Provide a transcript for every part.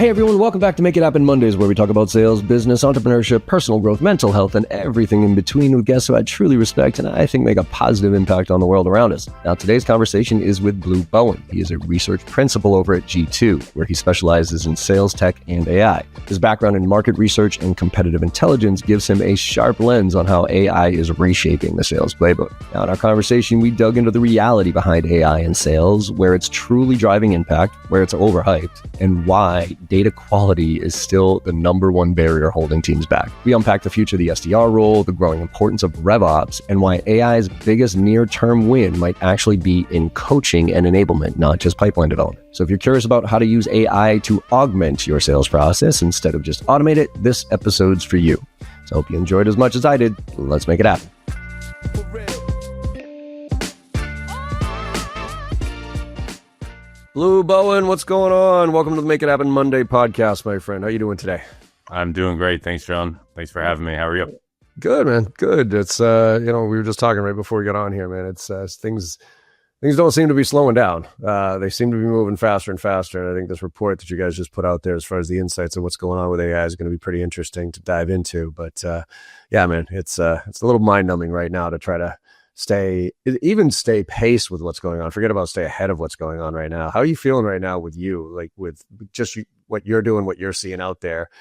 Hey everyone, welcome back to Make It Happen Mondays, where we talk about sales, business, entrepreneurship, personal growth, mental health, and everything in between with guests who I truly respect and I think make a positive impact on the world around us. Now, today's conversation is with Bowen. He is a research principal over at G2, where he specializes in sales tech and AI. His background in market research and competitive intelligence gives him a sharp lens on how AI is reshaping the sales playbook. Now, in our conversation, we dug into the reality behind AI in sales, where it's truly driving impact, where it's overhyped, and why data quality is still the number one barrier holding teams back. We unpack the future of the SDR role, the growing importance of RevOps, and why AI's biggest near-term win might actually be in coaching and enablement, not just pipeline development. So if you're curious about how to use AI to augment your sales process instead of just automate it, this episode's for you. So I hope you enjoyed as much as I did. Let's make it happen. Bowen, what's going on? Welcome to the Make It Happen Monday podcast, my friend. How you doing today? I'm doing great. Thanks, John. Thanks for having me. How are you? Good, man. Good. It's, we were just talking right before we got on here, man. It's things don't seem to be slowing down. They seem to be moving faster and faster. And I think this report that you guys just put out there as far as the insights of what's going on with AI is going to be pretty interesting to dive into. But yeah, man, it's a little mind numbing right now to try to stay pace with what's going on. Forget about stay ahead of what's going on right now. How are you feeling right now with you, like with just what you're doing, what you're seeing out there?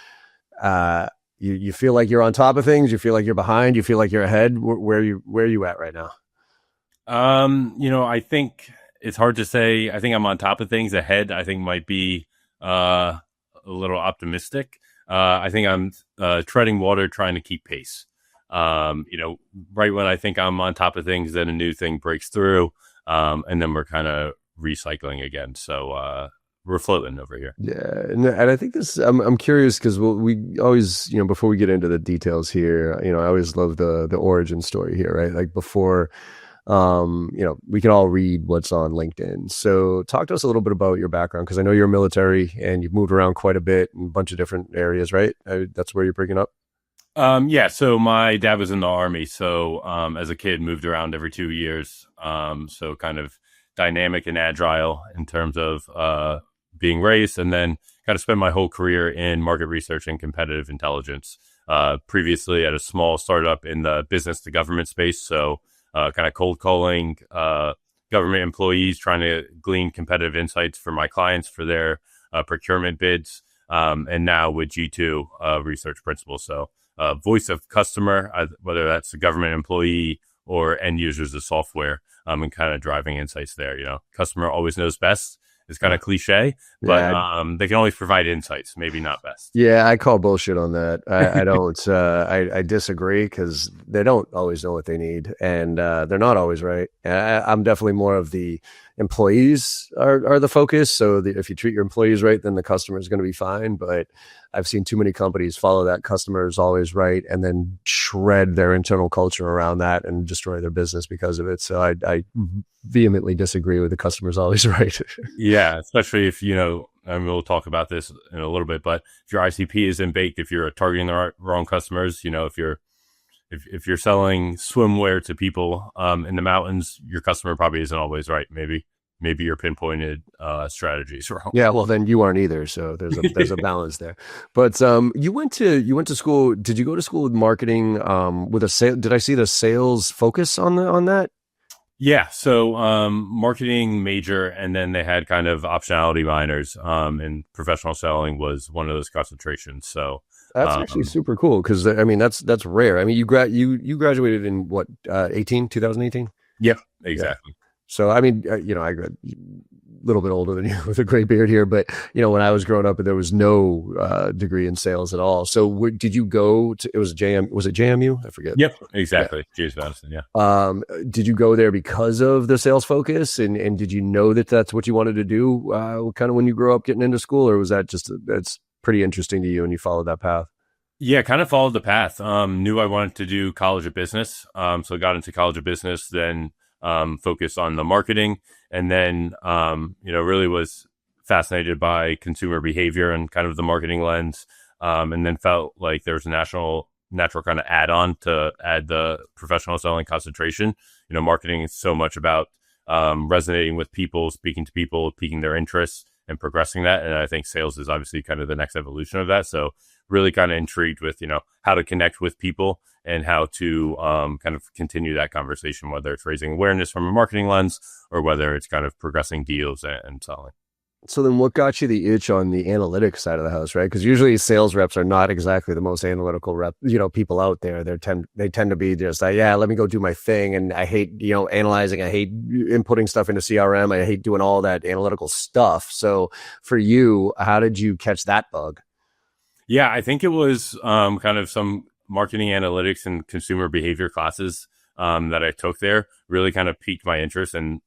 You feel like you're on top of things? You feel like you're behind? You feel like you're ahead? Where are you at right now? I think it's hard to say. I think I'm on top of things. Ahead, I think might be a little optimistic. I think I'm treading water, trying to keep pace. Right when I think I'm on top of things, then a new thing breaks through, and then we're kind of recycling again. So we're floating over here. Yeah, and I think this. I'm curious because we always, before we get into the details here, I always love the origin story here, right? Like before, we can all read what's on LinkedIn. So talk to us a little bit about your background, because I know you're military and you've moved around quite a bit in a bunch of different areas, right? That's where you're breaking up. Yeah. So my dad was in the Army. So as a kid, moved around every 2 years. So kind of dynamic and agile in terms of being raised, and then kind of spent my whole career in market research and competitive intelligence. Previously at a small startup in the business to government space. So kind of cold calling government employees, trying to glean competitive insights for my clients for their procurement bids. And now with G2, research principal. So voice of customer, whether that's a government employee or end users of software, and kind of driving insights there. Customer always knows best. It's kind of cliche, but they can always provide insights, maybe not best. Yeah, I call bullshit on that. I don't. I disagree, because they don't always know what they need, and they're not always right. I'm definitely more of the employees are the focus. So if you treat your employees right, then the customer is going to be fine. But I've seen too many companies follow that customer is always right and then shred their internal culture around that and destroy their business because of it. So I vehemently disagree with the customer is always right. Yeah, especially if, and we'll talk about this in a little bit, but if your ICP isn't baked, if you're targeting the wrong customers, if you're selling swimwear to people in the mountains, your customer probably isn't always right. Maybe your pinpointed strategies wrong. Yeah, well then you aren't either. So there's a balance there. But you went to school. Did you go to school with marketing with a sale? Did I see the sales focus on that? Yeah. So marketing major, and then they had kind of optionality minors. And professional selling was one of those concentrations. So that's actually super cool, because that's rare. I mean, you graduated in what 2018? Yeah, exactly. Yeah. So, I got a little bit older than you with a gray beard here, but, when I was growing up, there was no degree in sales at all. So did you go to, was it JMU? I forget. Yep, exactly. Yeah. James Madison, yeah. Did you go there because of the sales focus? And did you know that that's what you wanted to do kind of when you grew up getting into school? Or was that that's pretty interesting to you and you followed that path? Yeah, kind of followed the path. Knew I wanted to do College of Business. So got into College of Business, then focused on the marketing, and then, really was fascinated by consumer behavior and kind of the marketing lens. And then felt like there was a natural kind of add-on to add the professional selling concentration. Marketing is so much about resonating with people, speaking to people, piquing their interests. and progressing that. And I think sales is obviously kind of the next evolution of that. So really kind of intrigued with, how to connect with people and how to kind of continue that conversation, whether it's raising awareness from a marketing lens or whether it's kind of progressing deals and selling. So then what got you the itch on the analytics side of the house, right? Because usually sales reps are not exactly the most analytical people out there. They tend to be just like, yeah, let me go do my thing. And I hate, analyzing. I hate inputting stuff into CRM. I hate doing all that analytical stuff. So for you, how did you catch that bug? Yeah, I think it was kind of some marketing analytics and consumer behavior classes that I took there really kind of piqued my interest. And,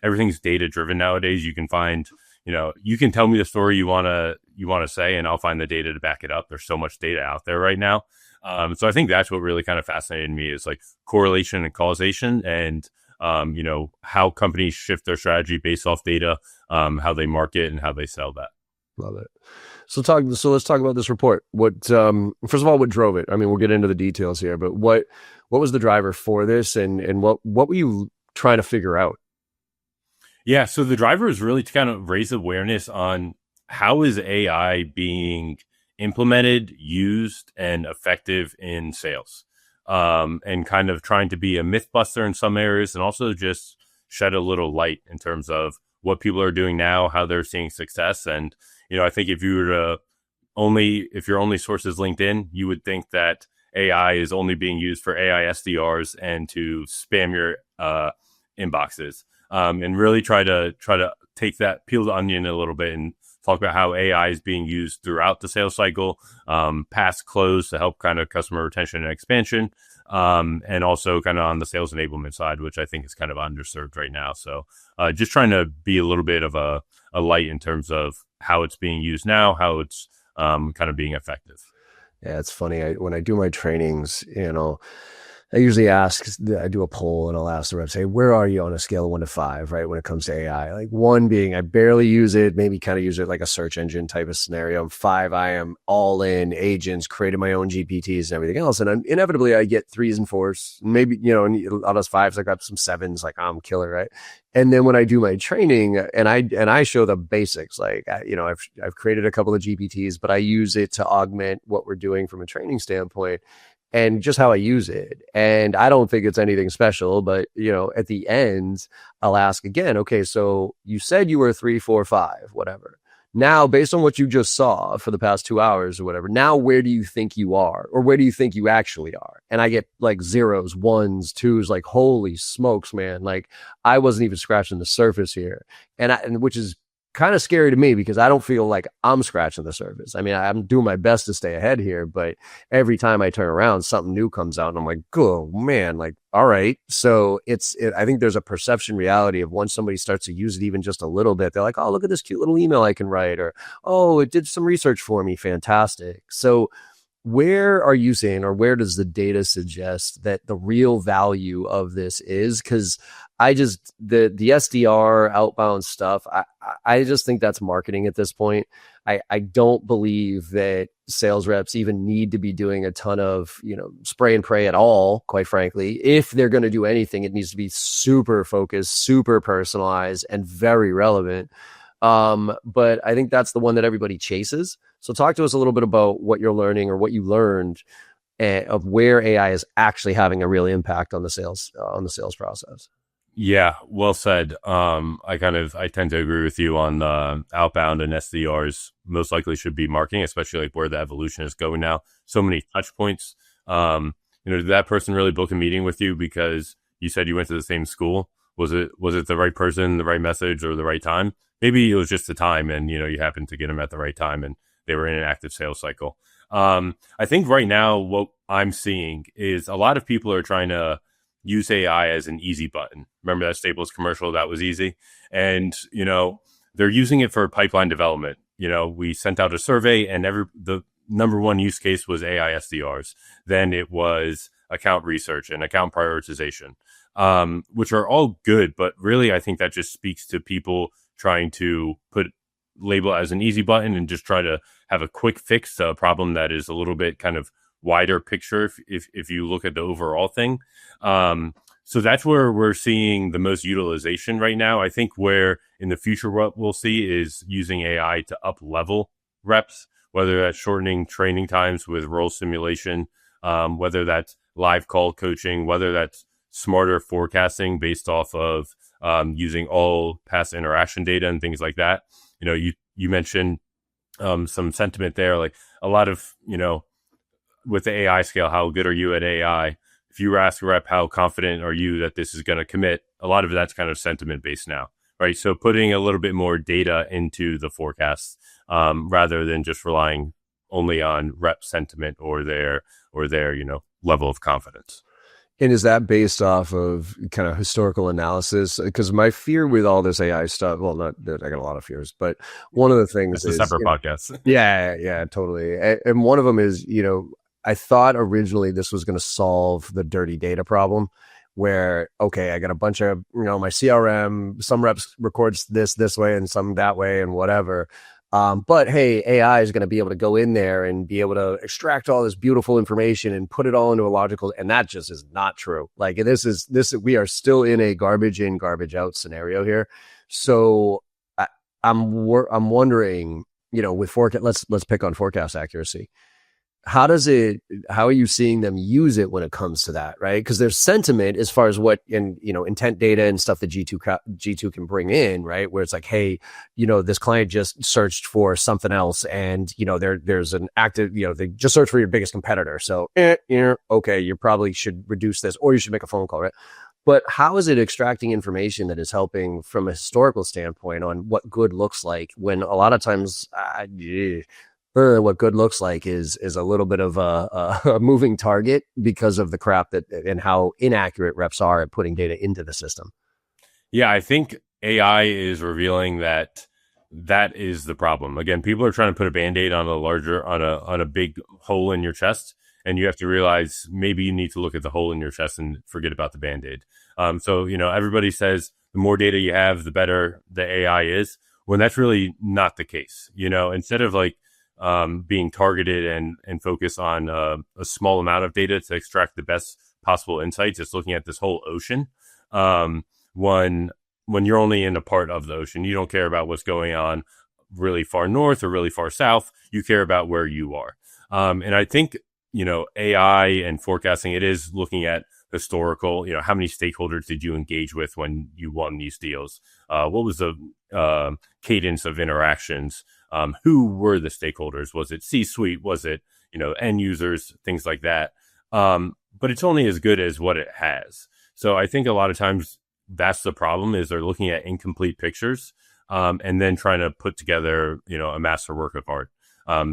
everything's data driven nowadays. You can find, you can tell me the story you want to say, and I'll find the data to back it up. There's so much data out there right now. So I think that's what really kind of fascinated me is like correlation and causation and, how companies shift their strategy based off data, how they market and how they sell that. Love it. So let's talk about this report. What, first of all, what drove it? I mean, we'll get into the details here, but what was the driver for this and what were you trying to figure out? Yeah. So the driver is really to kind of raise awareness on how is AI being implemented, used, and effective in sales, and kind of trying to be a myth buster in some areas and also just shed a little light in terms of what people are doing now, how they're seeing success. And, I think if your only source is LinkedIn, you would think that AI is only being used for AI SDRs and to spam your inboxes. And really try to take that, peel the onion a little bit and talk about how AI is being used throughout the sales cycle, past close to help kind of customer retention and expansion, and also kind of on the sales enablement side, which I think is kind of underserved right now. So just trying to be a little bit of a light in terms of how it's being used now, how it's kind of being effective. Yeah, it's funny. When I do my trainings, I usually I do a poll and I'll ask the reps, hey, where are you on a scale of 1 to 5, right? When it comes to AI, like 1 being, I barely use it, maybe kind of use it like a search engine type of scenario. 5, I am all in agents, created my own GPTs and everything else. And inevitably I get 3s and 4s, maybe, and out of 5s, I got some 7s, like I'm killer, right? And then when I do my training and I show the basics, like, I've created a couple of GPTs, but I use it to augment what we're doing from a training standpoint. And just how I use it. And I don't think it's anything special, but at the end, I'll ask again, okay, so you said you were 3, 4, 5, whatever. Now, based on what you just saw for the past 2 hours or whatever, now where do you think you are? Or where do you think you actually are? And I get like 0s, 1s, 2s, like, holy smokes, man. Like I wasn't even scratching the surface here. And which is kind of scary to me because I don't feel like I'm scratching the surface. I mean, I'm doing my best to stay ahead here, but every time I turn around, something new comes out and I'm like, oh man, like, all right. So I think there's a perception reality of once somebody starts to use it even just a little bit, they're like, oh, look at this cute little email I can write, or, oh, it did some research for me. Fantastic. So where are you saying, or where does the data suggest that the real value of this is? Because the SDR outbound stuff, I just think that's marketing at this point. I don't believe that sales reps even need to be doing a ton of, spray and pray at all, quite frankly. If they're going to do anything, it needs to be super focused, super personalized, and very relevant. But I think that's the one that everybody chases. So talk to us a little bit about what you're learning or what you learned of where AI is actually having a real impact on the sales process. Yeah, well said. I tend to agree with you on the outbound and SDRs most likely should be marketing, especially like where the evolution is going now. So many touch points. Did that person really book a meeting with you because you said you went to the same school? Was it the right person, the right message, or the right time? Maybe it was just the time and, you happened to get them at the right time and they were in an active sales cycle. I think right now what I'm seeing is a lot of people are trying to use AI as an easy button. Remember that Staples commercial? That was easy. And, they're using it for pipeline development. We sent out a survey and the number one use case was AI SDRs. Then it was account research and account prioritization, which are all good. But really, I think that just speaks to people trying to label as an easy button and just try to have a quick fix to a problem that is a little bit kind of wider picture if you look at the overall thing. So that's where we're seeing the most utilization right now. I think where in the future what we'll see is using AI to up level reps, whether that's shortening training times with role simulation, whether that's live call coaching, whether that's smarter forecasting based off of using all past interaction data and things like that. You mentioned some sentiment there, like a lot of, with the AI scale, how good are you at AI? If you ask a rep, how confident are you that this is going to commit? A lot of that's kind of sentiment based now, right? So putting a little bit more data into the forecasts rather than just relying only on rep sentiment or their level of confidence. And is that based off of kind of historical analysis? Because my fear with all this AI stuff, well, not that I got a lot of fears, but one of the things is a separate podcast. Yeah, totally. And one of them is, I thought originally this was going to solve the dirty data problem where, okay, I got a bunch of, my CRM, some reps records this way and some that way and whatever. But hey, AI is going to be able to go in there and be able to extract all this beautiful information and put it all into a logical, and that just is not true. Like we are still in a garbage in, garbage out scenario here. So I'm wondering, with forecast, let's pick on forecast accuracy. How are you seeing them use it when it comes to that, right? Because there's sentiment as far as what intent data and stuff that G2 can bring in, right? Where it's like, hey, this client just searched for something else, and there's an active, they just searched for your biggest competitor. So, okay, you probably should reduce this, or you should make a phone call, right? But how is it extracting information that is helping from a historical standpoint on what good looks like? When a lot of times, what good looks like is a little bit of a moving target because of the crap and how inaccurate reps are at putting data into the system. Yeah, I think AI is revealing that is the problem. Again, people are trying to put a Band-Aid on a big hole in your chest, and you have to realize maybe you need to look at the hole in your chest and forget about the Band-Aid. So everybody says the more data you have, the better the AI is, when that's really not the case. Instead of being targeted and focus on a small amount of data to extract the best possible insights, it's looking at this whole ocean. When you're only in a part of the ocean, you don't care about what's going on really far north or really far south. You care about where you are. And I think, AI and forecasting, it is looking at historical, how many stakeholders did you engage with when you won these deals? What was the cadence of interactions? Who were the stakeholders? Was it C-suite? Was it, end users, things like that? But it's only as good as what it has. So I think a lot of times that's the problem, is they're looking at incomplete pictures and then trying to put together, a master work of art.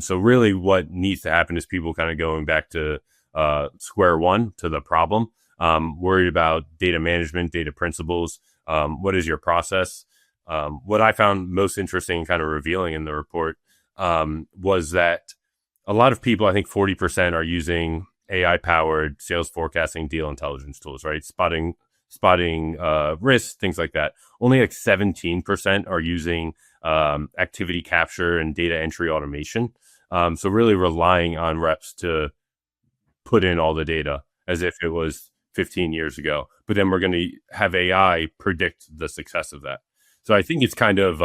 So really what needs to happen is people kind of going back to square one, to the problem, worried about data management, data principles. What is your process? What I found most interesting and kind of revealing in the report was that a lot of people, I think 40%, are using AI-powered sales forecasting, deal intelligence tools, right? Spotting risks, things like that. Only like 17% are using activity capture and data entry automation. So really relying on reps to put in all the data as if it was 15 years ago. But then we're going to have AI predict the success of that. So I think it's kind of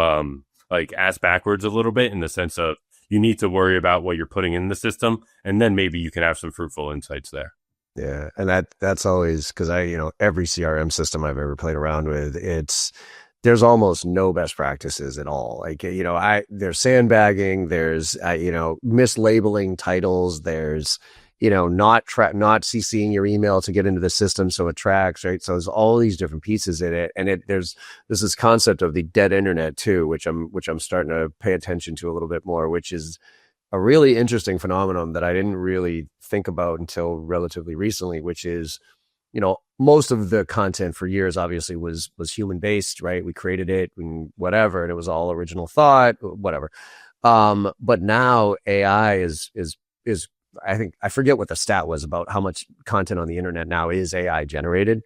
ass backwards a little bit, in the sense of you need to worry about what you're putting in the system, and then maybe you can have some fruitful insights there. Yeah, and that's always, because every CRM system I've ever played around with, there's almost no best practices at all. There's sandbagging, there's mislabeling titles, there's not CCing your email to get into the system so it tracks, right? So there's all these different pieces in it, and there's this concept of the dead internet too, which I'm starting to pay attention to a little bit more, which is a really interesting phenomenon that I didn't really think about until relatively recently, which is, most of the content for years obviously was human based, right? We created it and whatever, and it was all original thought, whatever. But now AI is I think, I forget what the stat was about how much content on the internet now is AI generated.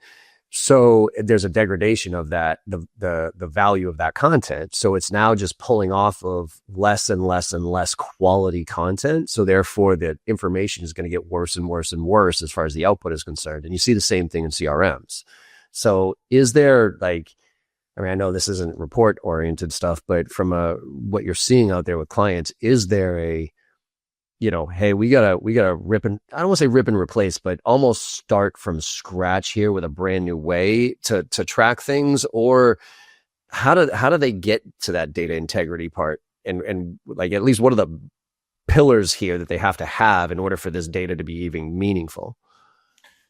So there's a degradation of that, the value of that content. So it's now just pulling off of less and less and less quality content. So therefore the information is going to get worse and worse and worse as far as the output is concerned. And you see the same thing in CRMs. So is there like, I mean, I know this isn't report oriented stuff, but from what you're seeing out there with clients, is there a, hey, we gotta rip and I don't want to say rip and replace, but almost start from scratch here with a brand new way to track things? Or how do they get to that data integrity part? And like, at least what are the pillars here that they have to have in order for this data to be even meaningful?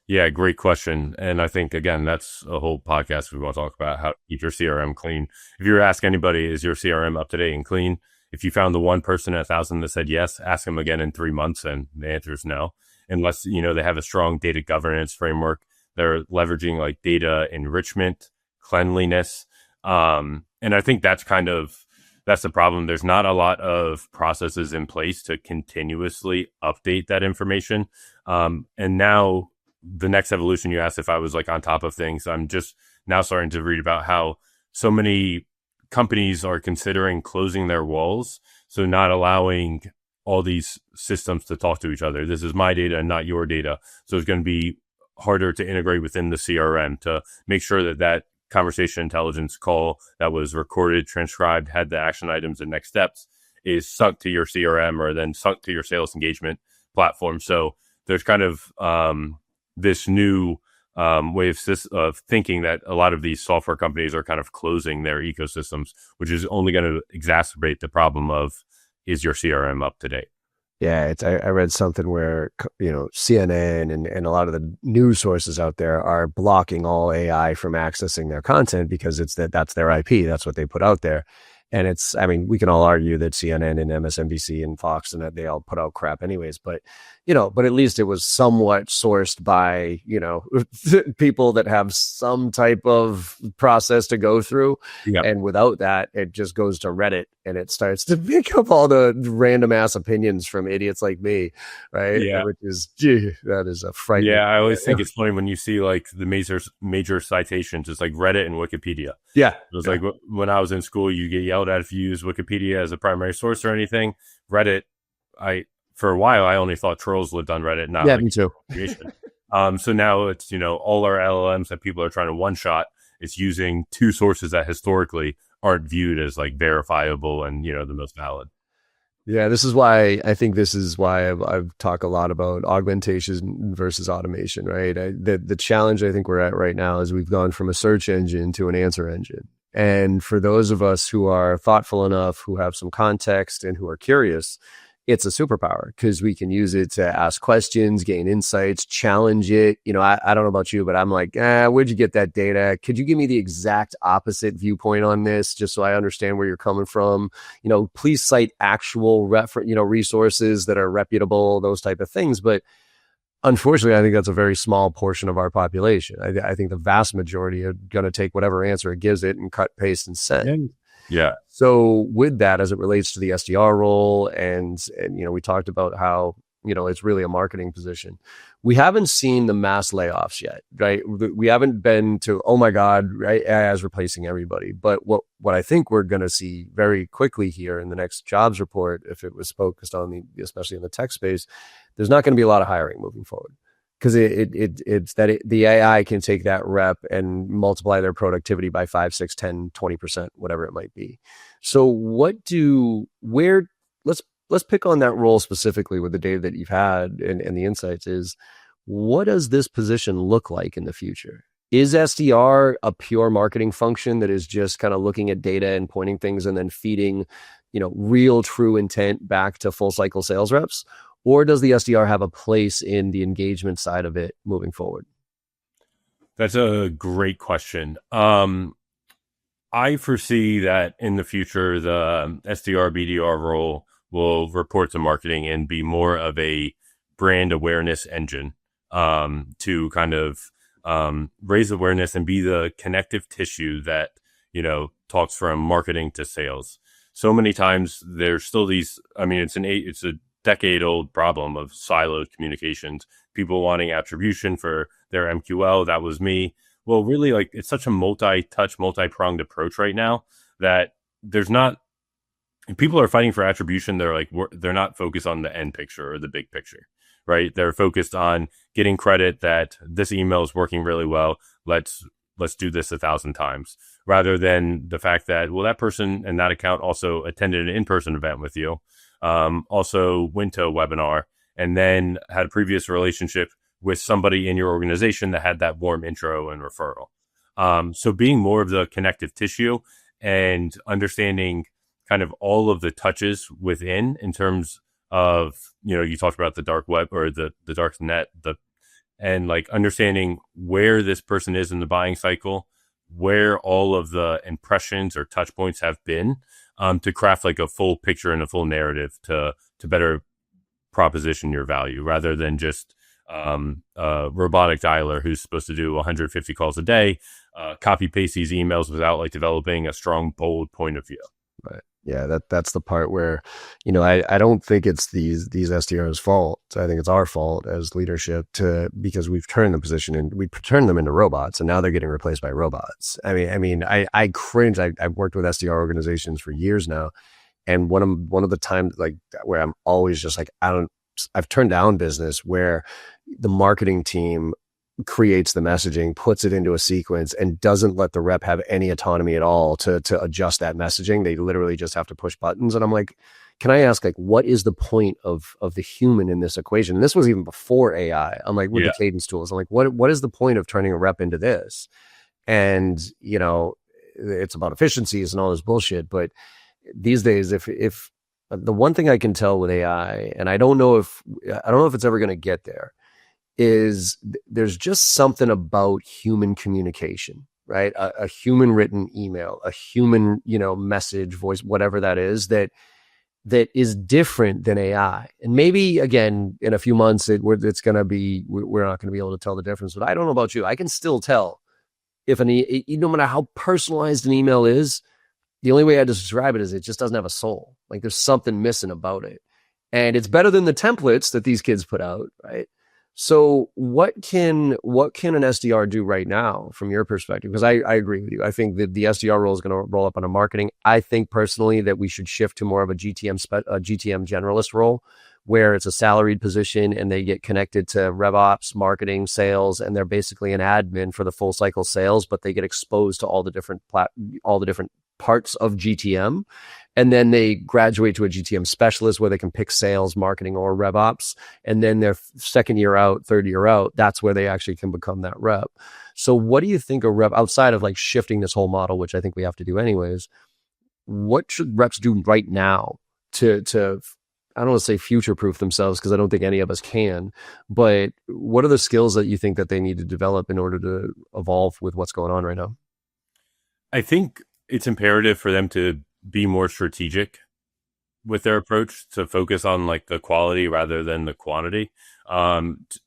Yeah, great question. And I think, again, that's a whole podcast we want to talk about how to keep your CRM clean. If you were to ask anybody, is your CRM up to date and clean? If you found the one person in 1,000 that said yes, ask them again in 3 months, and the answer is no. Unless, they have a strong data governance framework. They're leveraging like data enrichment, cleanliness. And I think that's the problem. There's not a lot of processes in place to continuously update that information. And now, the next evolution, you asked if I was like on top of things. I'm just now starting to read about how so many companies are considering closing their walls. So not allowing all these systems to talk to each other. This is my data and not your data. So it's going to be harder to integrate within the CRM to make sure that conversation intelligence call that was recorded, transcribed, had the action items and next steps is sunk to your CRM or then sunk to your sales engagement platform. So there's kind of, this new way of thinking that a lot of these software companies are kind of closing their ecosystems, which is only going to exacerbate the problem of, is your CRM up to date? Yeah, I read something where CNN and a lot of the news sources out there are blocking all AI from accessing their content because that's their IP, that's what they put out there. And I mean, we can all argue that CNN and MSNBC and Fox and that they all put out crap anyways, but at least it was somewhat sourced by, people that have some type of process to go through. Yep. And without that, it just goes to Reddit and it starts to pick up all the random ass opinions from idiots like me. Right. Yeah. Which is, that is a frightening. Yeah. I always think it's funny when you see like the major citations, it's like Reddit and Wikipedia. Yeah. It was like when I was in school, you get yelled at if you use Wikipedia as a primary source or anything. Reddit, for a while, I only thought trolls lived on Reddit. Not me too. Creation. So now it's, all our LLMs that people are trying to one shot, it's using two sources that historically aren't viewed as like verifiable and, the most valid. Yeah, this is why I've talked a lot about augmentation versus automation, right? The challenge I think we're at right now is we've gone from a search engine to an answer engine. And for those of us who are thoughtful enough, who have some context and who are curious, it's a superpower because we can use it to ask questions, gain insights, challenge it. I don't know about you, but I'm like, where'd you get that data? Could you give me the exact opposite viewpoint on this just so I understand where you're coming from? Please cite actual resources that are reputable, those type of things. But unfortunately, I think that's a very small portion of our population. I think the vast majority are going to take whatever answer it gives it and cut, paste, and send. Yeah. So with that, as it relates to the SDR role, and we talked about how it's really a marketing position. We haven't seen the mass layoffs yet, right? We haven't been to, oh my God, right, AI is replacing everybody. But what I think we're going to see very quickly here in the next jobs report, if it was focused on especially in the tech space, there's not going to be a lot of hiring moving forward. Because the AI can take that rep and multiply their productivity by 5, 6, 10, 20%, whatever it might be. So let's pick on that role specifically with the data that you've had and the insights is, what does this position look like in the future? Is SDR a pure marketing function that is just kind of looking at data and pointing things and then feeding, real true intent back to full cycle sales reps? Or does the SDR have a place in the engagement side of it moving forward? That's a great question. I foresee that in the future, the SDR, BDR role will report to marketing and be more of a brand awareness engine to kind of raise awareness and be the connective tissue that, talks from marketing to sales. So many times there's still these, it's a decade-old problem of siloed communications, people wanting attribution for their MQL. That was me. Well, really, like, it's such a multi-touch, multi-pronged approach right now that there's not, people are fighting for attribution. They're not focused on the end picture or the big picture, right? They're focused on getting credit that this email is working really well. Let's let's do this 1,000 times, rather than the fact that, well, that person and that account also attended an in-person event with you, also went to a webinar, and then had a previous relationship with somebody in your organization that had that warm intro and referral. So being more of the connective tissue and understanding kind of all of the touches within, in terms of, you talked about the dark web or the dark net, and like understanding where this person is in the buying cycle, where all of the impressions or touch points have been, to craft like a full picture and a full narrative to better proposition your value, rather than just a robotic dialer who's supposed to do 150 calls a day, copy paste these emails without like developing a strong, bold point of view. Right. Yeah, that's the part where, I don't think it's these SDRs' fault. I think it's our fault as leadership because we've turned the position and we turned them into robots, and now they're getting replaced by robots. I cringe. I've worked with SDR organizations for years now, and one of the times like where I'm always just like, I've turned down business where the marketing team creates the messaging, puts it into a sequence, and doesn't let the rep have any autonomy at all to adjust that messaging. They literally just have to push buttons. And I'm like, can I ask, like, what is the point of the human in this equation? And this was even before AI. I'm like, with the cadence tools, I'm like, what is the point of turning a rep into this? And, it's about efficiencies and all this bullshit. But these days, if the one thing I can tell with AI, and I don't know if it's ever going to get there, is there's just something about human communication, right? A human written email, a human, message, voice, whatever that is is different than AI. And maybe again, in a few months, it's going to be, we're not going to be able to tell the difference, but I don't know about you. I can still tell if no matter how personalized an email is, the only way I describe it is it just doesn't have a soul. Like there's something missing about it. And it's better than the templates that these kids put out, right? So what can an SDR do right now from your perspective? Because I agree with you. I think that the SDR role is going to roll up on a marketing. I think personally that we should shift to more of a GTM generalist role, where it's a salaried position and they get connected to RevOps, marketing, sales, and they're basically an admin for the full cycle sales, but they get exposed to all the different parts of GTM. And then they graduate to a GTM specialist where they can pick sales, marketing, or RevOps. And then their second year out, third year out, that's where they actually can become that rep. So what do you think a rep, outside of like shifting this whole model, which I think we have to do anyways, what should reps do right now to I don't want to say future-proof themselves, because I don't think any of us can, but what are the skills that you think that they need to develop in order to evolve with what's going on right now? I think it's imperative for them to be more strategic with their approach, to focus on like the quality rather than the quantity.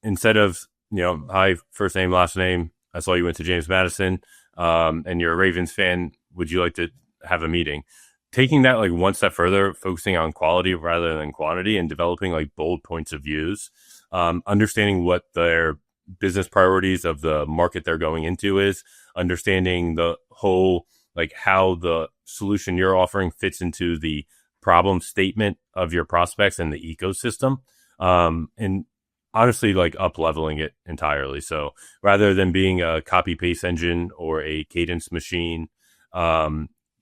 Instead of, hi, first name, last name, I saw you went to James Madison, and you're a Ravens fan, would you like to have a meeting? Taking that like one step further, focusing on quality rather than quantity, and developing like bold points of views, understanding what their business priorities of the market they're going into is, understanding the whole, like how the solution you're offering fits into the problem statement of your prospects and the ecosystem, and honestly, like up leveling it entirely. So rather than being a copy paste engine or a cadence machine,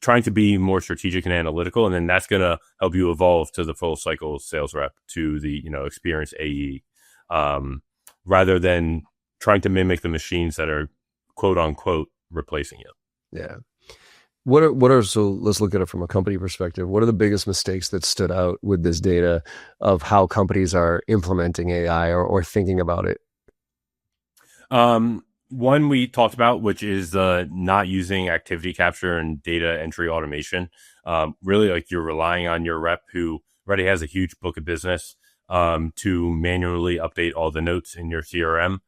trying to be more strategic and analytical, and then that's going to help you evolve to the full cycle sales rep, to the experienced AE, rather than trying to mimic the machines that are quote unquote replacing you. Yeah. So let's look at it from a company perspective. What are the biggest mistakes that stood out with this data of how companies are implementing AI or thinking about it? One we talked about, which is not using activity capture and data entry automation. Really, like you're relying on your rep who already has a huge book of business to manually update all the notes in your CRM.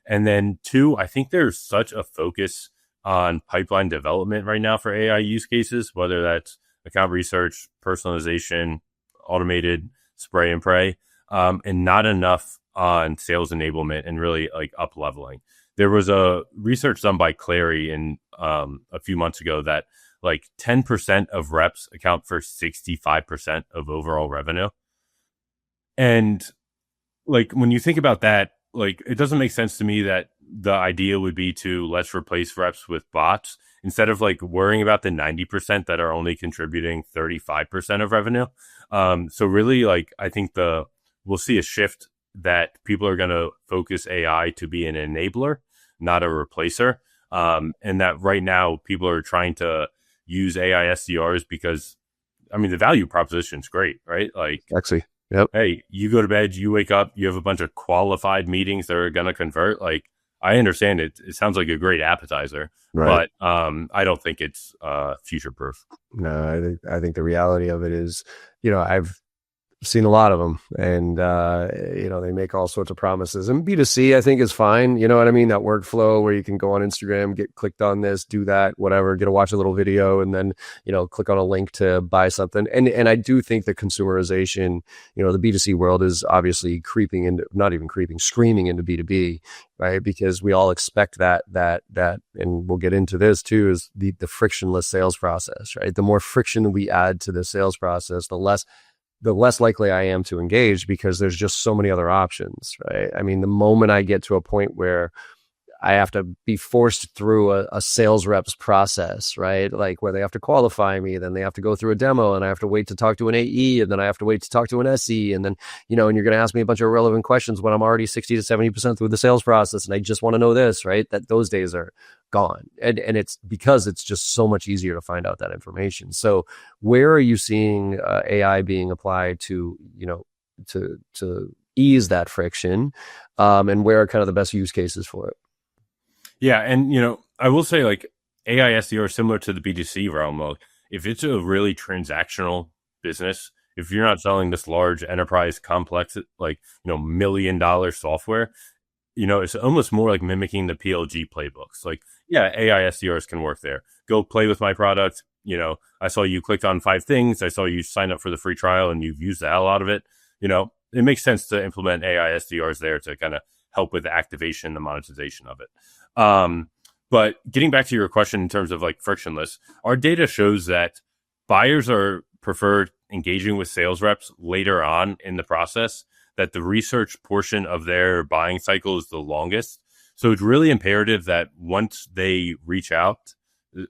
And then two, I think there's such a focus on pipeline development right now for AI use cases, whether that's account research, personalization, automated spray and pray, and not enough on sales enablement and really like up leveling. There was a research done by Clary in a few months ago that like 10% of reps account for 65% of overall revenue. And like when you think about that, like it doesn't make sense to me that the idea would be to let's replace reps with bots instead of like worrying about the 90% that are only contributing 35% of revenue. So really, like, I think we'll see a shift that people are going to focus AI to be an enabler, not a replacer. And that right now people are trying to use AI SDRs because, I mean, the value proposition is great, right? Like, Actually, yep. Hey, you go to bed, you wake up, you have a bunch of qualified meetings that are going to convert. Like, I understand it. It sounds like a great appetizer, Right. but I don't think it's future proof. No, I think the reality of it is, I've seen a lot of them, and they make all sorts of promises. And B2C, I think, is fine. You know what I mean? That workflow where you can go on Instagram, get clicked on this, do that, whatever, get to watch a little video, and then click on a link to buy something. And I do think the consumerization, the B2C world is obviously creeping into, not even creeping, screaming into B2B, right? Because we all expect that, and we'll get into this too, is the frictionless sales process, right? The more friction we add to the sales process, the less likely I am to engage, because there's just so many other options, right? I mean, the moment I get to a point where I have to be forced through a sales rep's process, right? Like where they have to qualify me, then they have to go through a demo, and I have to wait to talk to an AE, and then I have to wait to talk to an SE, and then, and you're going to ask me a bunch of irrelevant questions when I'm already 60 to 70% through the sales process, and I just want to know this, right? That those days are gone. And it's because it's just so much easier to find out that information. So where are you seeing AI being applied to, to ease that friction? And where are kind of the best use cases for it? Yeah. And, I will say, like, AI SDR is similar to the B2C realm. Like, if it's a really transactional business, if you're not selling this large enterprise complex, like, $1 million software, it's almost more like mimicking the PLG playbooks. Like, yeah, AI SDRs can work there. Go play with my product. I saw you clicked on 5 things. I saw you sign up for the free trial and you've used the hell out of it. It makes sense to implement AI SDRs there to kind of help with the activation, the monetization of it. But getting back to your question in terms of like frictionless, our data shows that buyers are preferred engaging with sales reps later on in the process, that the research portion of their buying cycle is the longest. So it's really imperative that once they reach out,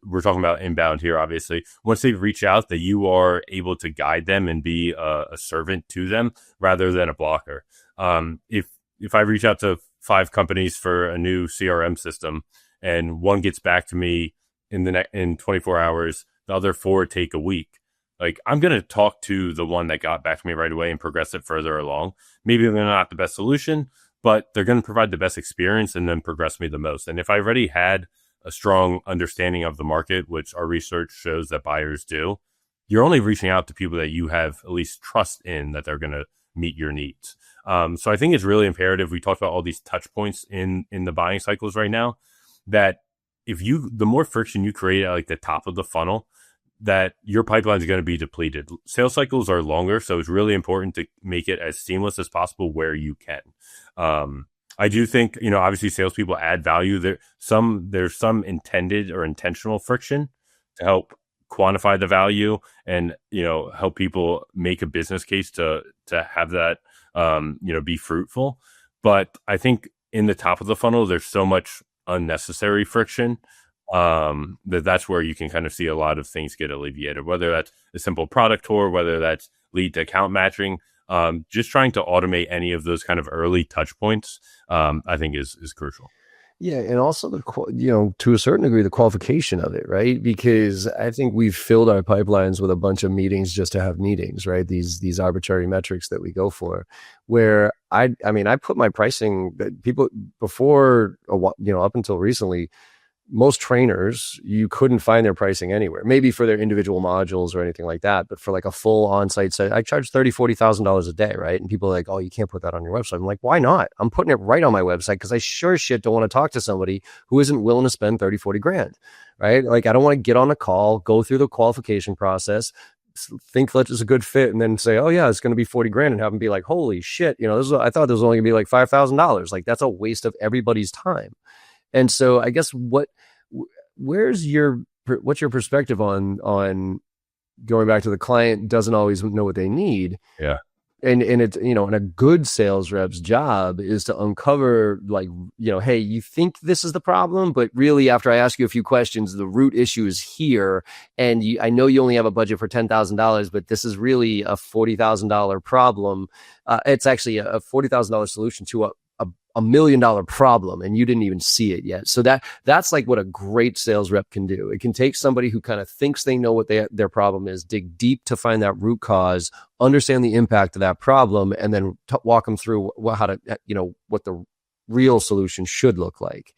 we're talking about inbound here, obviously, once they reach out, that you are able to guide them and be a servant to them rather than a blocker. If I reach out to 5 companies for a new CRM system and one gets back to me in 24 hours, the other 4 take a week, like, I'm going to talk to the one that got back to me right away and progress it further along. Maybe they're not the best solution, but they're going to provide the best experience and then progress me the most. And if I already had a strong understanding of the market, which our research shows that buyers do, you're only reaching out to people that you have at least trust in that they're going to meet your needs. So I think it's really imperative. We talked about all these touch points in the buying cycles right now, that the more friction you create at like the top of the funnel, that your pipeline is going to be depleted. Sales cycles are longer, so it's really important to make it as seamless as possible where you can. I do think, obviously salespeople add value. There's some intended or intentional friction to help quantify the value and, help people make a business case to have that, be fruitful. But I think in the top of the funnel, there's so much unnecessary friction that's where you can kind of see a lot of things get alleviated, whether that's a simple product tour, whether that's lead to account matching, just trying to automate any of those kind of early touch points, I think is crucial. Yeah, and also to a certain degree, the qualification of it, right? Because I think we've filled our pipelines with a bunch of meetings just to have meetings, right? These arbitrary metrics that we go for, where I put my pricing that people before, up until recently, most trainers, you couldn't find their pricing anywhere, maybe for their individual modules or anything like that. But for like a full on-site site, I charge $30,000, $40,000 a day, right? And people are like, oh, you can't put that on your website. I'm like, why not? I'm putting it right on my website because I sure as shit don't want to talk to somebody who isn't willing to spend 30, 40 grand, right? Like, I don't want to get on a call, go through the qualification process, think that is a good fit, and then say, oh yeah, it's going to be 40 grand, and have them be like, holy shit, I thought this was only gonna be like $5,000. Like, that's a waste of everybody's time. And so I guess what's your perspective on going back to the client doesn't always know what they need? Yeah. and it's, and a good sales rep's job is to uncover, like, hey, you think this is the problem, but really after I ask you a few questions, the root issue is here. And I know you only have a budget for $10,000, but this is really a $40,000 problem. It's actually a $40,000 solution to a $1 million problem, and you didn't even see it yet. So that's like what a great sales rep can do. It can take somebody who kind of thinks they know what their problem is, dig deep to find that root cause, understand the impact of that problem, and then walk them through how to, what the real solution should look like.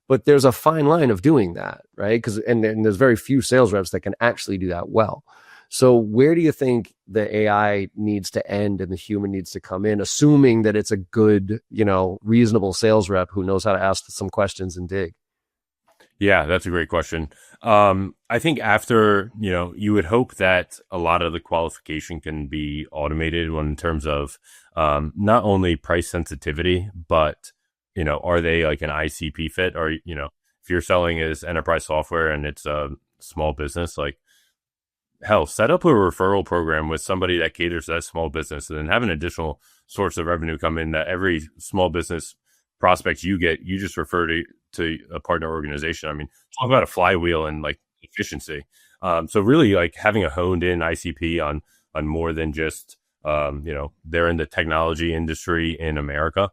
But there's a fine line of doing that, right? Because and there's very few sales reps that can actually do that well. So where do you think the AI needs to end and the human needs to come in, assuming that it's a good, reasonable sales rep who knows how to ask some questions and dig? Yeah, that's a great question. I think after, you would hope that a lot of the qualification can be automated in terms of not only price sensitivity, but, are they like an ICP fit? Or, if you're selling as enterprise software and it's a small business, like, hell, set up a referral program with somebody that caters to that small business, and then have an additional source of revenue come in that every small business prospect you get, you just refer to a partner organization. I mean, talk about a flywheel and like efficiency. So really like having a honed in ICP on more than just, they're in the technology industry in America,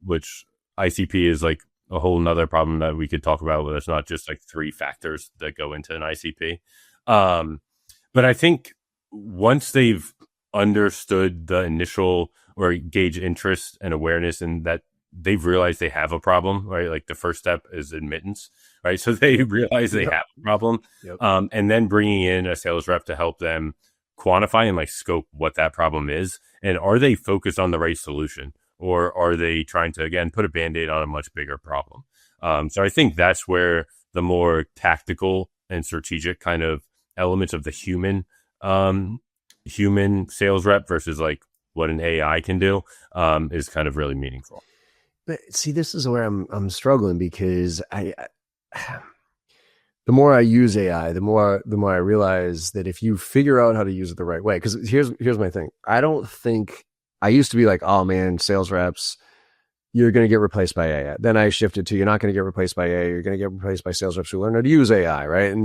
which ICP is like a whole nother problem that we could talk about, where there's not just like 3 factors that go into an ICP. But I think once they've understood the initial or gauge interest and awareness, and that they've realized they have a problem, right? Like the first step is admittance, right? So they realize they have a problem, and then bringing in a sales rep to help them quantify and like scope what that problem is. And are they focused on the right solution, or are they trying to, again, put a Band-Aid on a much bigger problem? So I think that's where the more tactical and strategic kind of elements of the human sales rep versus like what an AI can do is kind of really meaningful. But see, this is where I'm struggling, because I the more I use AI, the more I realize that if you figure out how to use it the right way, because here's my thing. I don't think I used to be like, oh man, sales reps, you're going to get replaced by AI. Then I shifted to, you're not going to get replaced by AI. You're going to get replaced by sales reps who learn how to use AI, right? And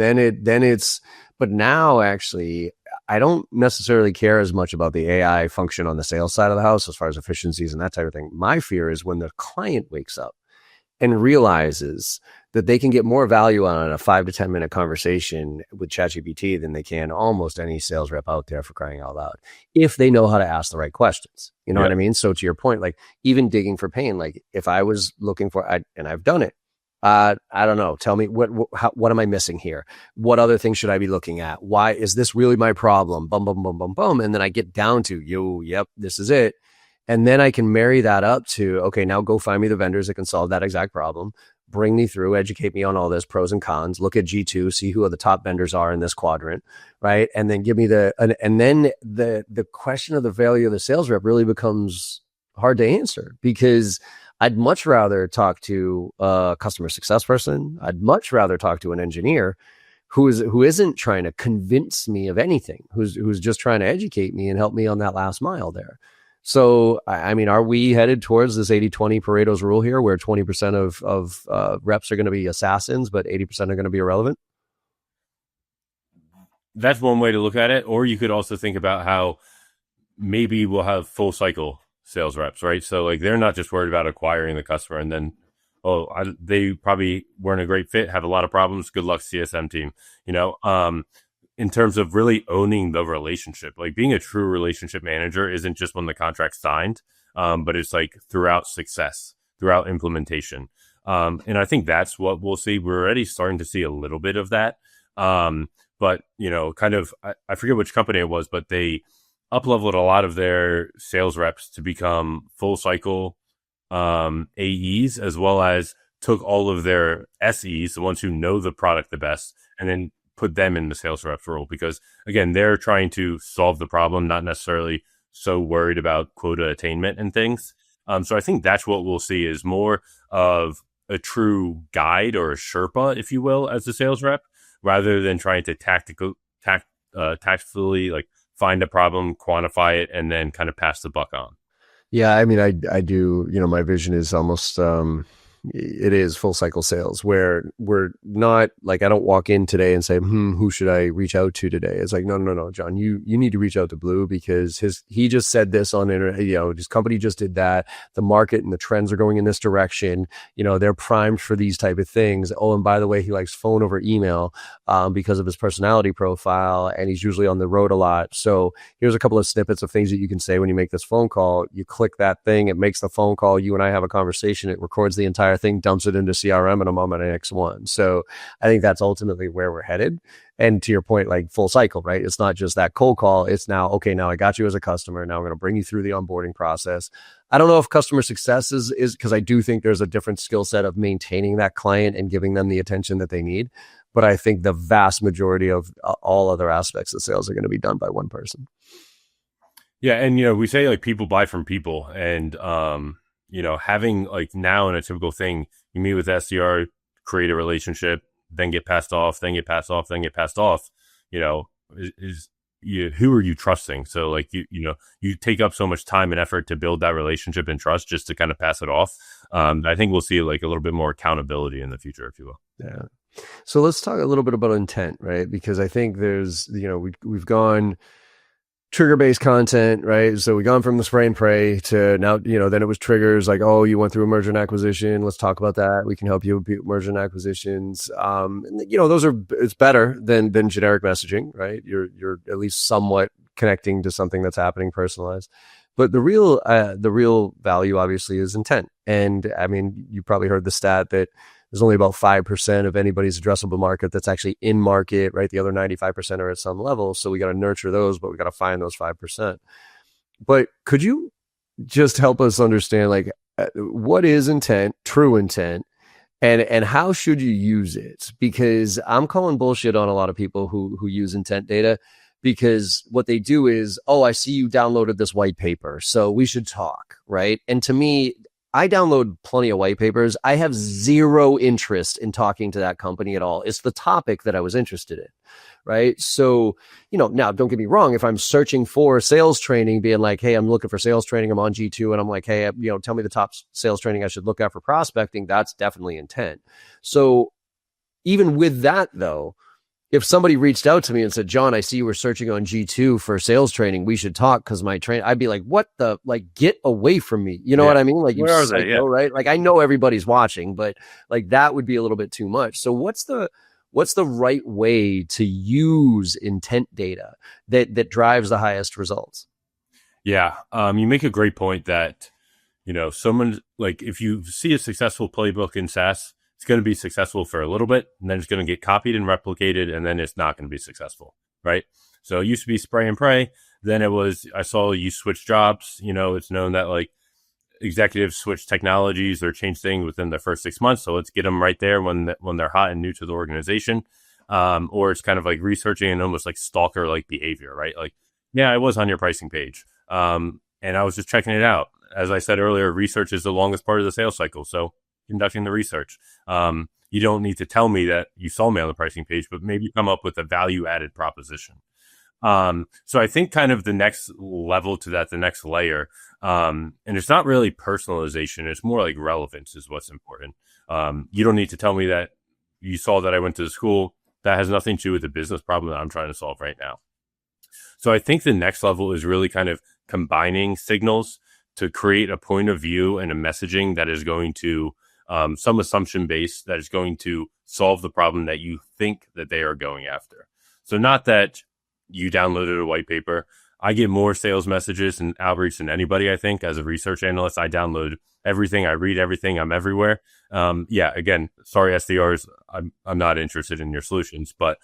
but now actually, I don't necessarily care as much about the AI function on the sales side of the house as far as efficiencies and that type of thing. My fear is when the client wakes up and realizes that they can get more value on a 5 to 10 minute conversation with ChatGPT than they can almost any sales rep out there, for crying out loud, if they know how to ask the right questions. You know what I mean? So to your point, like even digging for pain, like if I was looking for, and I've done it, I don't know. Tell me what am I missing here? What other things should I be looking at? Why is this really my problem? Bum, bum, bum, bum, bum. And then I get down to yep, this is it. And then I can marry that up to, okay, now go find me the vendors that can solve that exact problem. Bring me through, educate me on all this pros and cons, look at G2, see who the top vendors are in this quadrant, right? And then give me and then the question of the value of the sales rep really becomes hard to answer, because I'd much rather talk to a customer success person. I'd much rather talk to an engineer who isn't trying to convince me of anything, who's just trying to educate me and help me on that last mile there. So, I mean, are we headed towards this 80-20 Pareto's rule here, where 20% of reps are going to be assassins, but 80% are going to be irrelevant? That's one way to look at it. Or you could also think about how maybe we'll have full cycle sales reps, right? So like they're not just worried about acquiring the customer and then, they probably weren't a great fit, have a lot of problems. Good luck, CSM team. In terms of really owning the relationship, like being a true relationship manager isn't just when the contract's signed, but it's like throughout success, throughout implementation. And I think that's what we'll see. We're already starting to see a little bit of that. But, kind of, I forget which company it was, but they up-leveled a lot of their sales reps to become full cycle AEs, as well as took all of their SEs, the ones who know the product the best, and then put them in the sales reps role, because again, they're trying to solve the problem, not necessarily so worried about quota attainment and things. So I think that's what we'll see, is more of a true guide or a Sherpa, if you will, as a sales rep, rather than trying to tactfully like find a problem, quantify it, and then kind of pass the buck on. Yeah, I mean, I do, my vision is almost, it is full cycle sales where we're not like, I don't walk in today and say, who should I reach out to today? It's like, no, John, you need to reach out to Blue because he just said this on internet, his company just did that. The market and the trends are going in this direction. They're primed for these type of things. Oh, and by the way, he likes phone over email, because of his personality profile, and he's usually on the road a lot. So here's a couple of snippets of things that you can say when you make this phone call. You click that thing, it makes the phone call. You and I have a conversation. It records the entire thing, dumps it into CRM, and I'm on my next one. So I think that's ultimately where we're headed. And to your point, like full cycle, right? It's not just that cold call. It's now, okay, now I got you as a customer. Now I'm going to bring you through the onboarding process. I don't know if customer success is because I do think there's a different skill set of maintaining that client and giving them the attention that they need. But I think the vast majority of all other aspects of sales are going to be done by one person. Yeah. And, we say like people buy from people, and, having like now in a typical thing, you meet with SDR, create a relationship, then get passed off, then get passed off, then get passed off, who are you trusting? So like, you take up so much time and effort to build that relationship and trust just to kind of pass it off. I think we'll see like a little bit more accountability in the future, if you will. Yeah. So let's talk a little bit about intent, right? Because I think there's, we've gone trigger-based content, right? So we've gone from the spray and pray to now, then it was triggers like, oh, you went through a merger and acquisition. Let's talk about that. We can help you with merger and acquisitions. It's better than generic messaging, right? You're at least somewhat connecting to something that's happening personalized. But the real value obviously is intent. And I mean, you probably heard the stat that there's only about 5% of anybody's addressable market that's actually in market, right? The other 95% are at some level. So we got to nurture those, but we got to find those 5%. But could you just help us understand, like, what is intent, true intent, and how should you use it? Because I'm calling bullshit on a lot of people who use intent data, because what they do is, oh, I see you downloaded this white paper, so we should talk, right? And to me, I download plenty of white papers. I have zero interest in talking to that company at all. It's the topic that I was interested in, right? So, now don't get me wrong. If I'm searching for sales training, being like, hey, I'm looking for sales training, I'm on G2, and I'm like, hey, tell me the top sales training I should look at for prospecting, that's definitely intent. So even with that though, if somebody reached out to me and said, John, I see you were searching on G2 for sales training, we should talk because my train, I'd be like, what the, like, get away from me. You know what I mean? Like, you psycho, yeah. Right? Like, I know everybody's watching, but like that would be a little bit too much. So what's the right way to use intent data that drives the highest results? Yeah. You make a great point that, someone, like, if you see a successful playbook in SaaS, it's going to be successful for a little bit, and then it's going to get copied and replicated, and then it's not going to be successful, right? So it used to be spray and pray. Then it was, I saw you switch jobs. It's known that like executives switch technologies or change things within the first 6 months. So let's get them right there when they're hot and new to the organization. Or it's kind of like researching and almost like stalker like behavior, right? Like, yeah, I was on your pricing page, and I was just checking it out. As I said earlier, research is the longest part of the sales cycle. So conducting the research. You don't need to tell me that you saw me on the pricing page, but maybe come up with a value added proposition. So I think kind of the next level to that, the next layer, and it's not really personalization. It's more like relevance is what's important. You don't need to tell me that you saw that I went to the school. That has nothing to do with the business problem that I'm trying to solve right now. So I think the next level is really kind of combining signals to create a point of view and a messaging that is going to some assumption base that is going to solve the problem that you think that they are going after. So not that you downloaded a white paper. I get more sales messages and outreach than anybody, I think. As a research analyst, I download everything. I read everything. I'm everywhere. Again, sorry, SDRs, I'm not interested in your solutions, but,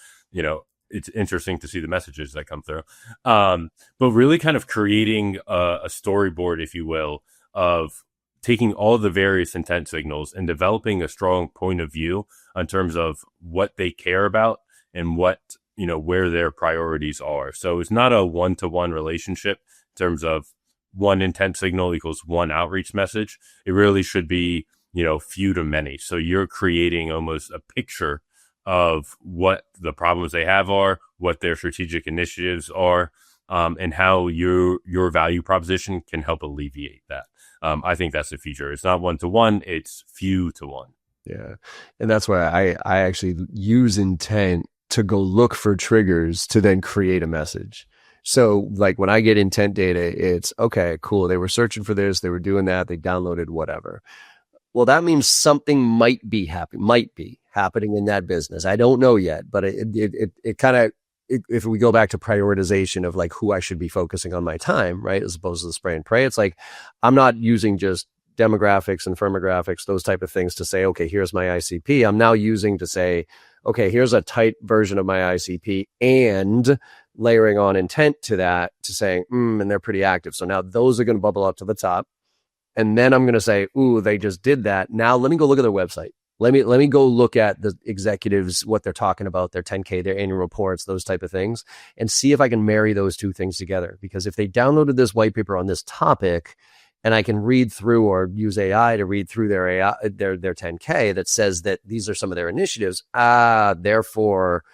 it's interesting to see the messages that come through. But really kind of creating a storyboard, if you will, of taking all the various intent signals and developing a strong point of view in terms of what they care about and what, where their priorities are. So it's not a one-to-one relationship in terms of one intent signal equals one outreach message. It really should be, few to many. So you're creating almost a picture of what the problems they have are, what their strategic initiatives are, and how your value proposition can help alleviate that. I think that's the future. It's not 1-to-1, it's few to one. Yeah. And that's why I actually use intent to go look for triggers to then create a message. So like when I get intent data, it's okay, cool. They were searching for this, they were doing that, they downloaded whatever. Well, that means something might be happening in that business. I don't know yet, but it kind of, if we go back to prioritization of like who I should be focusing on my time, right? As opposed to the spray and pray, it's like, I'm not using just demographics and firmographics, those type of things to say, okay, here's my ICP. I'm now using to say, okay, here's a tight version of my ICP and layering on intent to that to saying, and they're pretty active. So now those are going to bubble up to the top. And then I'm going to say, ooh, they just did that. Now let me go look at their website. Let me go look at the executives, what they're talking about, their 10K, their annual reports, those type of things, and see if I can marry those two things together. Because if they downloaded this white paper on this topic, and I can read through or use AI to read through their 10K that says that these are some of their initiatives, therefore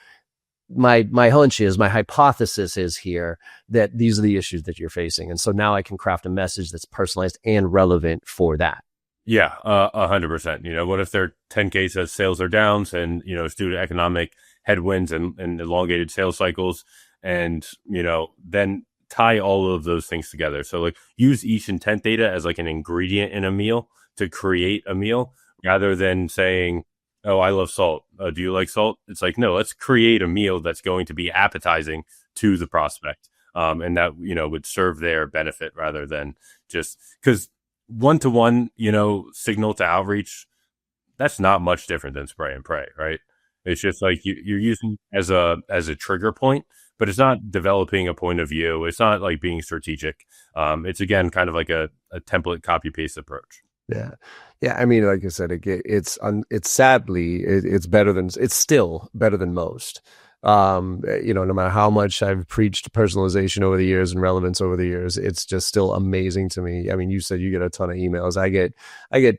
my hunch is, my hypothesis is here that these are the issues that you're facing. And so now I can craft a message that's personalized and relevant for that. Yeah, 100%. What if their 10K says sales are downs and, it's due to economic headwinds and elongated sales cycles, and, then tie all of those things together. So like use each intent data as like an ingredient in a meal to create a meal rather than saying, oh, I love salt. Do you like salt? It's like, no, let's create a meal that's going to be appetizing to the prospect. And that, would serve their benefit rather than just because 1-to-1, signal to outreach, that's not much different than spray and pray, right? It's just like you're using as a trigger point, but it's not developing a point of view. It's not like being strategic. It's again kind of like a template copy paste approach. Yeah. Yeah. I mean, like I said, it's sadly, it's still better than most. No matter how much I've preached personalization over the years and relevance over the years, it's just still amazing to me. I mean, you said you get a ton of emails. I get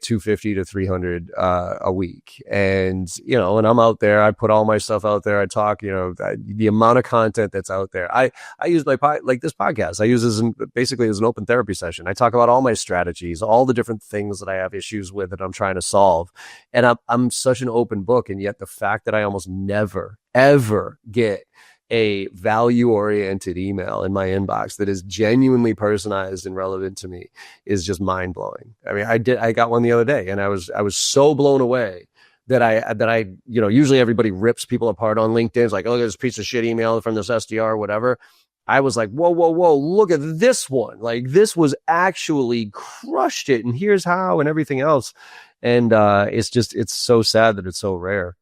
250 to 300 a week, and and I'm out there. I put all my stuff out there. I talk. The amount of content that's out there. I use this podcast. I use this basically as an open therapy session. I talk about all my strategies, all the different things that I have issues with that I'm trying to solve, and I'm such an open book. And yet the fact that I almost never ever get a value-oriented email in my inbox that is genuinely personalized and relevant to me is just mind-blowing. I mean, I got one the other day, and I was so blown away that I usually everybody rips people apart on LinkedIn. It's like, oh, there's a piece of shit email from this SDR or whatever. I was like, whoa, look at this one. Like, this was actually crushed it, and here's how, and everything else. And it's so sad that it's so rare.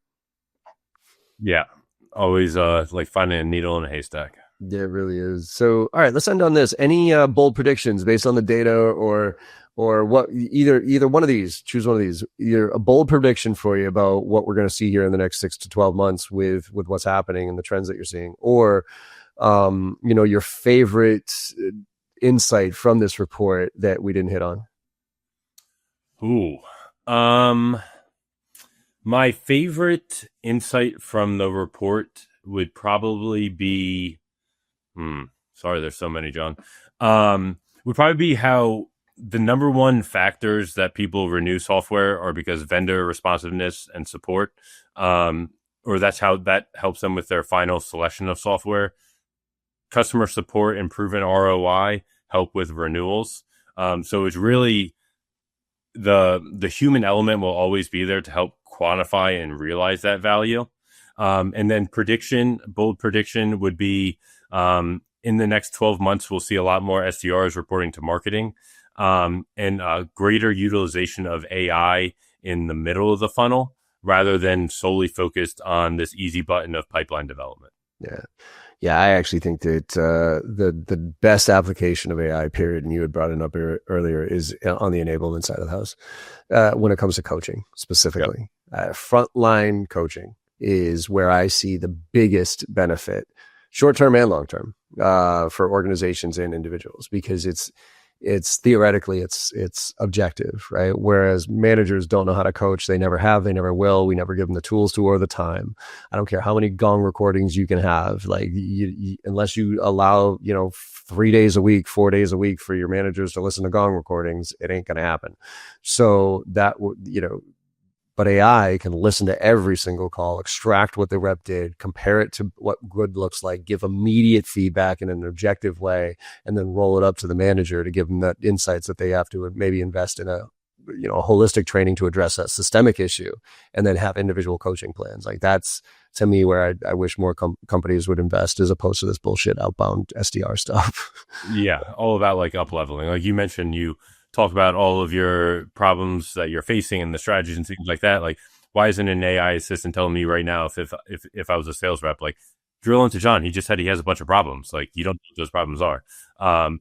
Yeah. Always like finding a needle in a haystack. Yeah, it really is. So, all right, let's end on this. Any bold predictions based on the data or what? Either one of these. Choose one of these. Either a bold prediction for you about what we're going to see here in the next 6 to 12 months with what's happening and the trends that you're seeing, or your favorite insight from this report that we didn't hit on. Ooh. My favorite insight from the report would probably be, sorry, there's so many, John. Would probably be how the number one factors that people renew software are because vendor responsiveness and support, or that's how that helps them with their final selection of software. Customer support and proven ROI help with renewals. So it's really the human element will always be there to help quantify and realize that value. And then bold prediction would be in the next 12 months, we'll see a lot more SDRs reporting to marketing and greater utilization of AI in the middle of the funnel rather than solely focused on this easy button of pipeline development. Yeah. Yeah, I actually think that the best application of AI, period, and you had brought it up earlier, is on the enablement side of the house when it comes to coaching specifically. Yep. Frontline coaching is where I see the biggest benefit, short-term and long-term, for organizations and individuals, because it's theoretically it's objective, right? Whereas managers don't know how to coach. They never have, they never will. We never give them the tools to or the time. I don't care how many gong recordings you can have. Like unless you allow, 3 days a week, 4 days a week for your managers to listen to gong recordings, it ain't going to happen. So that would, but AI can listen to every single call, extract what the rep did, compare it to what good looks like, give immediate feedback in an objective way, and then roll it up to the manager to give them that insights that they have to maybe invest in a holistic training to address a systemic issue, and then have individual coaching plans. Like that's, to me, where I wish more companies would invest as opposed to this bullshit outbound SDR stuff. Yeah, all about like up leveling. Like you mentioned, you talk about all of your problems that you're facing and the strategies and things like that. Like, why isn't an AI assistant telling me right now if I was a sales rep, like drill into John? He just said he has a bunch of problems. Like, you don't know what those problems are.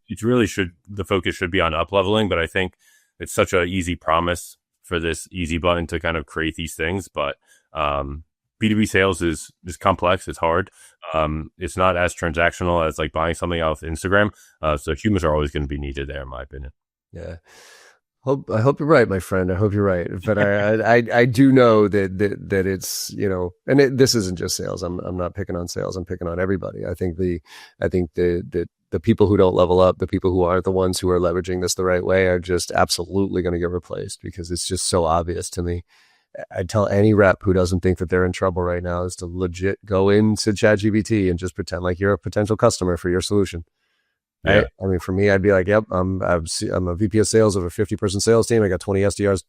It really the focus should be on up leveling, but I think it's such an easy promise for this easy button to kind of create these things. But B2B sales is complex. It's hard. It's not as transactional as like buying something off Instagram. So humans are always going to be needed there, in my opinion. Yeah. I hope you're right, my friend. I hope you're right. But I do know that it's, and this isn't just sales. I'm not picking on sales. I'm picking on everybody. I think the people who don't level up, the people who aren't the ones who are leveraging this the right way, are just absolutely going to get replaced, because it's just so obvious to me. I'd tell any rep who doesn't think that they're in trouble right now is to legit go into ChatGPT and just pretend like you're a potential customer for your solution. Yeah. Right? I mean, for me, I'd be like, yep, I'm a VP of sales of a 50-person sales team. I got 20 SDRs,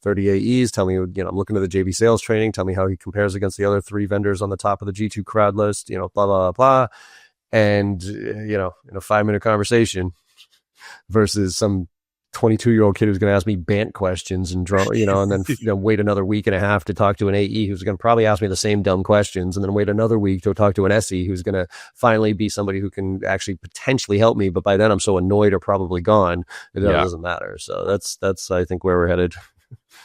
30 AEs. Tell me, I'm looking at the JV sales training. Tell me how he compares against the other 3 vendors on the top of the G2 crowd list, blah, blah, blah, blah. And, in a 5-minute conversation versus some 22-year-old kid who's going to ask me BANT questions and draw, and then wait another week and a half to talk to an AE who's going to probably ask me the same dumb questions, and then wait another week to talk to an SE who's going to finally be somebody who can actually potentially help me. But by then I'm so annoyed or probably gone that it doesn't matter. So that's I think where we're headed.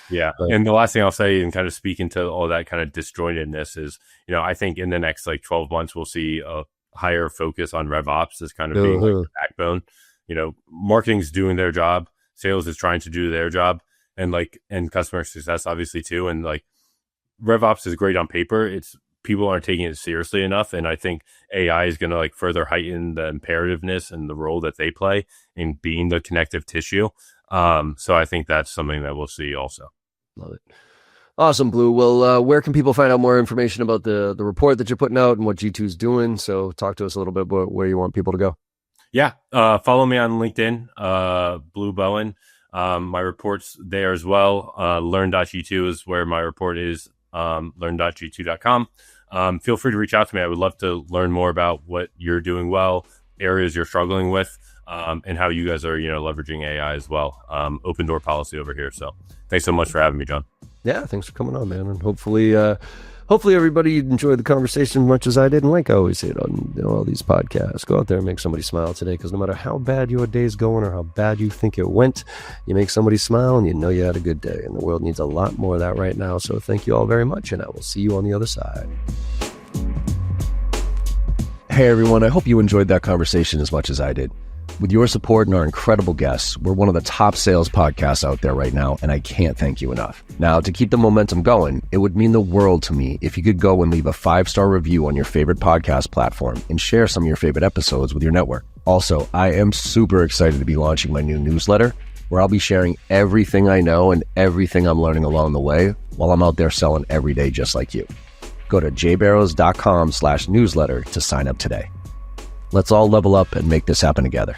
Yeah. And the last thing I'll say, and kind of speaking to all that kind of disjointedness, is, I think in the next like 12 months, we'll see a higher focus on RevOps as kind of being like the backbone. Marketing's doing their job. Sales is trying to do their job, and customer success obviously too. And like RevOps is great on paper. It's people aren't taking it seriously enough. And I think AI is going to like further heighten the imperativeness and the role that they play in being the connective tissue. So I think that's something that we'll see also. Love it. Awesome, Blue. Well, where can people find out more information about the report that you're putting out and what G2's doing? So talk to us a little bit about where you want people to go. Yeah. Follow me on LinkedIn, Blue Bowen. My report's there as well. Learn.g2 is where my report is, learn.g2.com. Feel free to reach out to me. I would love to learn more about what you're doing well, areas you're struggling with, and how you guys are, leveraging AI as well. Open door policy over here. So thanks so much for having me, John. Yeah, thanks for coming on, man. And hopefully everybody enjoyed the conversation as much as I did. And like I always say it on all these podcasts, go out there and make somebody smile today, because no matter how bad your day's going or how bad you think it went, you make somebody smile and you had a good day. And the world needs a lot more of that right now. So thank you all very much, and I will see you on the other side. Hey, everyone. I hope you enjoyed that conversation as much as I did. With your support and our incredible guests, we're one of the top sales podcasts out there right now, and I can't thank you enough. Now, to keep the momentum going, it would mean the world to me if you could go and leave a 5-star review on your favorite podcast platform and share some of your favorite episodes with your network. Also, I am super excited to be launching my new newsletter, where I'll be sharing everything I know and everything I'm learning along the way while I'm out there selling every day just like you. Go to jbarrows.com/newsletter to sign up today. Let's all level up and make this happen together.